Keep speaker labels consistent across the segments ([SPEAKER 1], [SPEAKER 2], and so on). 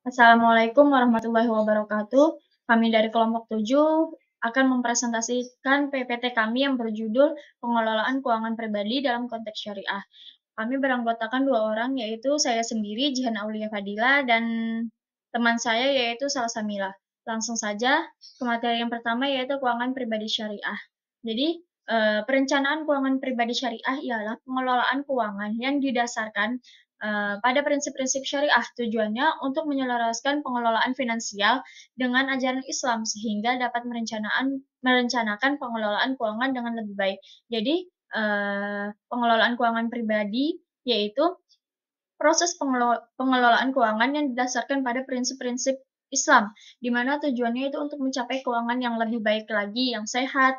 [SPEAKER 1] Assalamualaikum warahmatullahi wabarakatuh. Kami dari kelompok 7 akan mempresentasikan PPT kami yang berjudul Pengelolaan Keuangan Pribadi dalam Konteks Syariah. Kami beranggotakan 2 orang, yaitu saya sendiri, Jihan Aulia Fadila, dan teman saya, yaitu Salsamila. Langsung saja ke materi yang pertama, yaitu keuangan pribadi syariah. Jadi, perencanaan keuangan pribadi syariah ialah pengelolaan keuangan yang didasarkan pada prinsip-prinsip syariah. Tujuannya untuk menyelaraskan pengelolaan finansial dengan ajaran Islam sehingga dapat merencanakan pengelolaan keuangan dengan lebih baik. Jadi, pengelolaan keuangan pribadi yaitu proses pengelolaan keuangan yang didasarkan pada prinsip-prinsip Islam, di mana tujuannya itu untuk mencapai keuangan yang lebih baik lagi, yang sehat,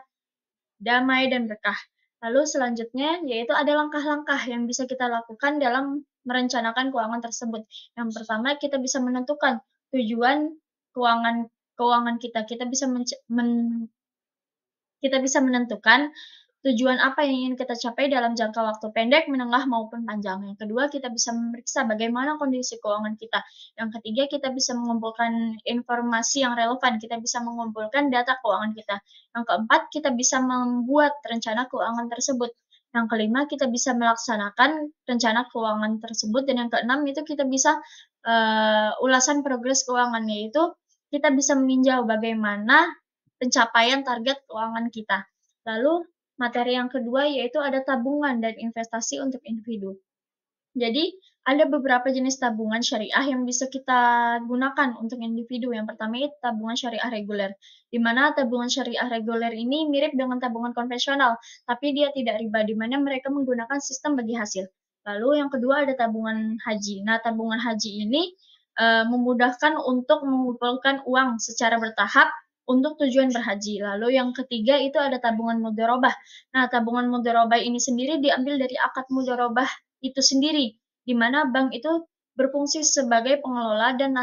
[SPEAKER 1] damai, dan berkah. Lalu selanjutnya yaitu ada langkah-langkah yang bisa kita lakukan dalam merencanakan keuangan tersebut. Yang pertama, kita bisa menentukan tujuan keuangan kita. Kita bisa menentukan tujuan apa yang ingin kita capai dalam jangka waktu pendek, menengah, maupun panjang. Yang kedua, kita bisa memeriksa bagaimana kondisi keuangan kita. Yang ketiga, kita bisa mengumpulkan informasi yang relevan. Kita bisa mengumpulkan data keuangan kita. Yang keempat, kita bisa membuat rencana keuangan tersebut. Yang kelima, kita bisa melaksanakan rencana keuangan tersebut. Dan yang keenam, itu kita bisa ulasan progres keuangan, yaitu kita bisa meninjau bagaimana pencapaian target keuangan kita. Lalu, materi yang kedua yaitu ada tabungan dan investasi untuk individu. Jadi, ada beberapa jenis tabungan syariah yang bisa kita gunakan untuk individu. Yang pertama itu tabungan syariah reguler, di mana tabungan syariah reguler ini mirip dengan tabungan konvensional, tapi dia tidak riba, di mana mereka menggunakan sistem bagi hasil. Lalu yang kedua ada tabungan haji. Nah, tabungan haji ini memudahkan untuk mengumpulkan uang secara bertahap untuk tujuan berhaji. Lalu yang ketiga itu ada tabungan mudharabah. Nah, tabungan mudharabah ini sendiri diambil dari akad mudharabah itu sendiri, di mana bank itu berfungsi sebagai pengelola dan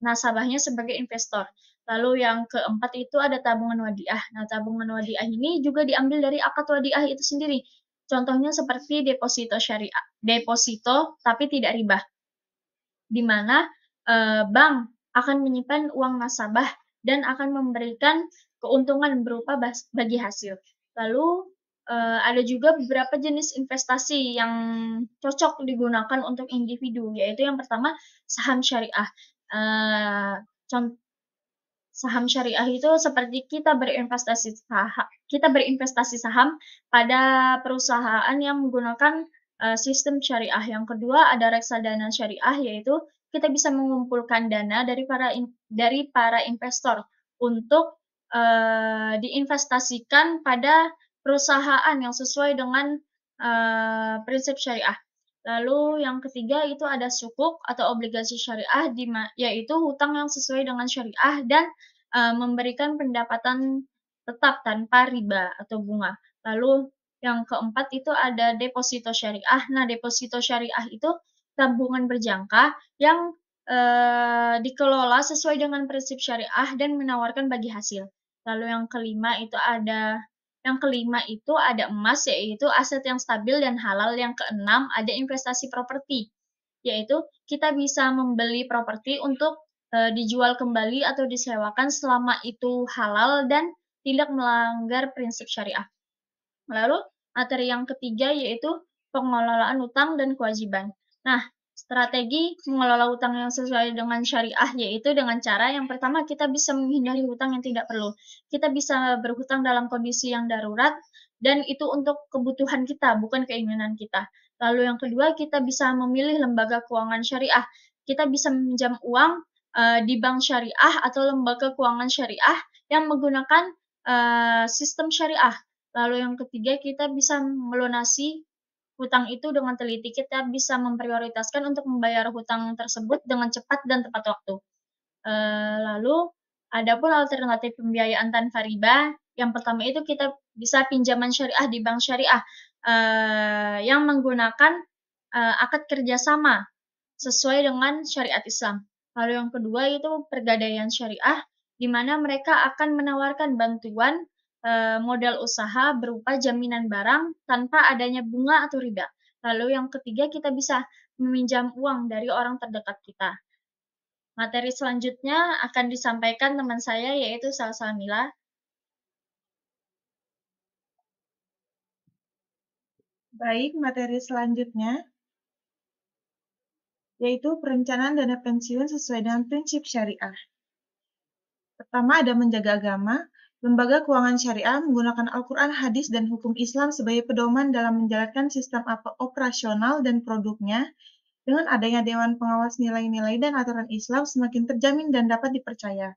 [SPEAKER 1] nasabahnya sebagai investor. Lalu yang keempat itu ada tabungan wadiah. Nah, tabungan wadiah ini juga diambil dari akad wadiah itu sendiri. Contohnya seperti deposito syariah, deposito tapi tidak riba, di mana bank akan menyimpan uang nasabah dan akan memberikan keuntungan berupa bagi hasil. Lalu ada juga beberapa jenis investasi yang cocok digunakan untuk individu, yaitu yang pertama saham syariah. Saham syariah itu seperti kita berinvestasi saham pada perusahaan yang menggunakan sistem syariah. Yang kedua ada reksadana syariah, yaitu kita bisa mengumpulkan dana dari para investor untuk diinvestasikan pada perusahaan yang sesuai dengan prinsip syariah. Lalu yang ketiga itu ada sukuk atau obligasi syariah, yaitu hutang yang sesuai dengan syariah dan memberikan pendapatan tetap tanpa riba atau bunga. Lalu yang keempat itu ada deposito syariah. Nah, deposito syariah itu tabungan berjangka yang dikelola sesuai dengan prinsip syariah dan menawarkan bagi hasil. Lalu yang kelima itu ada emas, yaitu aset yang stabil dan halal. Yang keenam ada investasi properti, yaitu kita bisa membeli properti untuk dijual kembali atau disewakan selama itu halal dan tidak melanggar prinsip syariah. Lalu materi yang ketiga yaitu pengelolaan utang dan kewajiban. Nah, strategi mengelola utang yang sesuai dengan syariah yaitu dengan cara yang pertama kita bisa menghindari hutang yang tidak perlu. Kita bisa berhutang dalam kondisi yang darurat dan itu untuk kebutuhan kita, bukan keinginan kita. Lalu yang kedua, kita bisa memilih lembaga keuangan syariah. Kita bisa meminjam uang di bank syariah atau lembaga keuangan syariah yang menggunakan sistem syariah. Lalu yang ketiga, kita bisa melunasi hutang itu dengan teliti. Kita bisa memprioritaskan untuk membayar hutang tersebut dengan cepat dan tepat waktu. Lalu, ada pun alternatif pembiayaan tanpa riba. Yang pertama itu kita bisa pinjaman syariah di bank syariah yang menggunakan akad kerjasama sesuai dengan syariat Islam. Lalu yang kedua itu pergadaian syariah, di mana mereka akan menawarkan bantuan modal usaha berupa jaminan barang tanpa adanya bunga atau riba. Lalu yang ketiga kita bisa meminjam uang dari orang terdekat kita. Materi selanjutnya akan disampaikan teman saya yaitu Salsabila.
[SPEAKER 2] Baik, materi selanjutnya yaitu perencanaan dana pensiun sesuai dengan prinsip syariah. Pertama, ada menjaga agama. Lembaga keuangan syariah menggunakan Al-Quran, hadis, dan hukum Islam sebagai pedoman dalam menjalankan sistem operasional dan produknya. Dengan adanya Dewan Pengawas nilai-nilai dan aturan Islam semakin terjamin dan dapat dipercaya.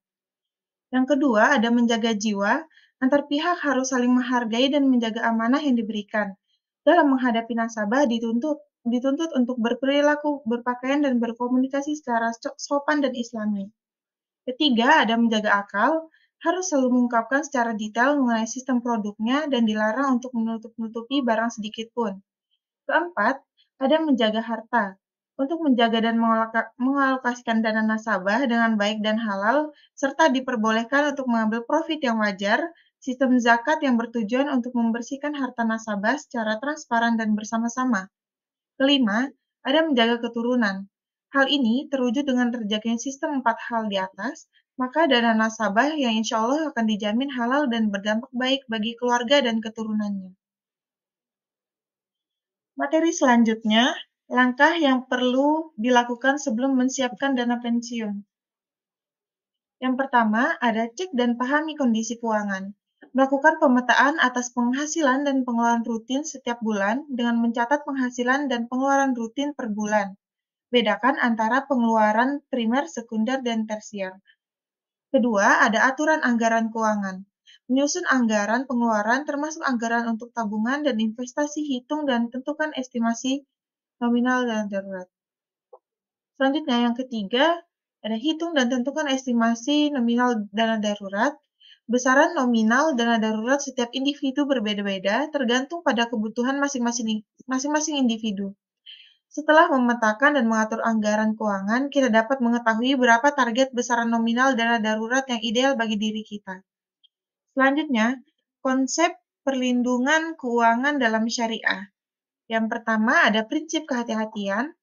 [SPEAKER 2] Yang kedua, ada menjaga jiwa. Antar pihak harus saling menghargai dan menjaga amanah yang diberikan. Dalam menghadapi nasabah dituntut untuk berperilaku, berpakaian, dan berkomunikasi secara sopan dan islami. Ketiga, ada menjaga akal, harus selalu mengungkapkan secara detail mengenai sistem produknya dan dilarang untuk menutup-nutupi barang sedikit pun. Keempat, ada menjaga harta, untuk menjaga dan mengalokasikan dana nasabah dengan baik dan halal, serta diperbolehkan untuk mengambil profit yang wajar, sistem zakat yang bertujuan untuk membersihkan harta nasabah secara transparan dan bersama-sama. Kelima, ada menjaga keturunan. Hal ini terwujud dengan terjaganya sistem 4 hal di atas, maka dana nasabah yang insya Allah akan dijamin halal dan berdampak baik bagi keluarga dan keturunannya. Materi selanjutnya, langkah yang perlu dilakukan sebelum menyiapkan dana pensiun. Yang pertama, ada cek dan pahami kondisi keuangan. Melakukan pemetaan atas penghasilan dan pengeluaran rutin setiap bulan dengan mencatat penghasilan dan pengeluaran rutin per bulan. Bedakan antara pengeluaran primer, sekunder, dan tersier. Kedua, ada aturan anggaran keuangan. Menyusun anggaran pengeluaran termasuk anggaran untuk tabungan dan investasi, hitung dan tentukan estimasi nominal dan darurat. Selanjutnya yang ketiga, ada hitung dan tentukan estimasi nominal dana darurat. Besaran nominal dana darurat setiap individu berbeda-beda tergantung pada kebutuhan masing-masing individu. Setelah memetakan dan mengatur anggaran keuangan, kita dapat mengetahui berapa target besaran nominal dana darurat yang ideal bagi diri kita. Selanjutnya, konsep perlindungan keuangan dalam syariah. Yang pertama ada prinsip kehati-hatian.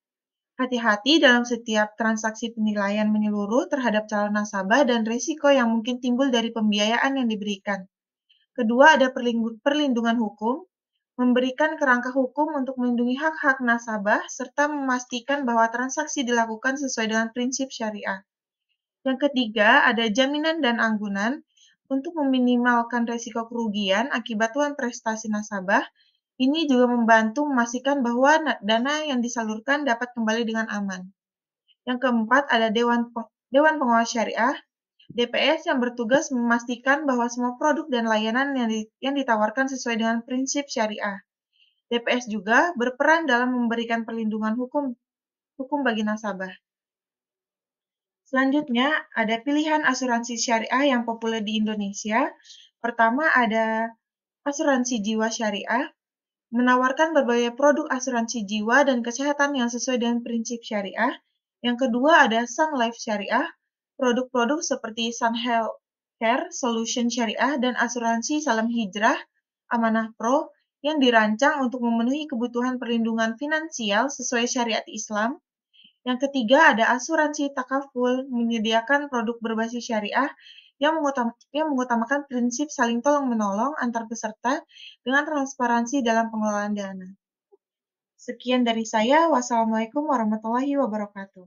[SPEAKER 2] Hati-hati dalam setiap transaksi penilaian menyeluruh terhadap calon nasabah dan risiko yang mungkin timbul dari pembiayaan yang diberikan. Kedua, ada perlindungan hukum, memberikan kerangka hukum untuk melindungi hak-hak nasabah, serta memastikan bahwa transaksi dilakukan sesuai dengan prinsip syariah. Yang ketiga, ada jaminan dan anggunan untuk meminimalkan risiko kerugian akibat tuan prestasi nasabah. Ini juga membantu memastikan bahwa dana yang disalurkan dapat kembali dengan aman. Yang keempat, ada Dewan Pengawas Syariah, DPS yang bertugas memastikan bahwa semua produk dan layanan yang ditawarkan sesuai dengan prinsip syariah. DPS juga berperan dalam memberikan perlindungan hukum bagi nasabah. Selanjutnya, ada pilihan asuransi syariah yang populer di Indonesia. Pertama, ada asuransi jiwa syariah, menawarkan berbagai produk asuransi jiwa dan kesehatan yang sesuai dengan prinsip syariah. Yang kedua, ada Sun Life Syariah, produk-produk seperti Sun Health Care Solution Syariah dan asuransi Salam Hijrah, Amanah Pro, yang dirancang untuk memenuhi kebutuhan perlindungan finansial sesuai syariat Islam. Yang ketiga, ada asuransi takaful, menyediakan produk berbasis syariah yang mengutamakan prinsip saling tolong-menolong antar peserta dengan transparansi dalam pengelolaan dana. Sekian dari saya. Wassalamualaikum warahmatullahi wabarakatuh.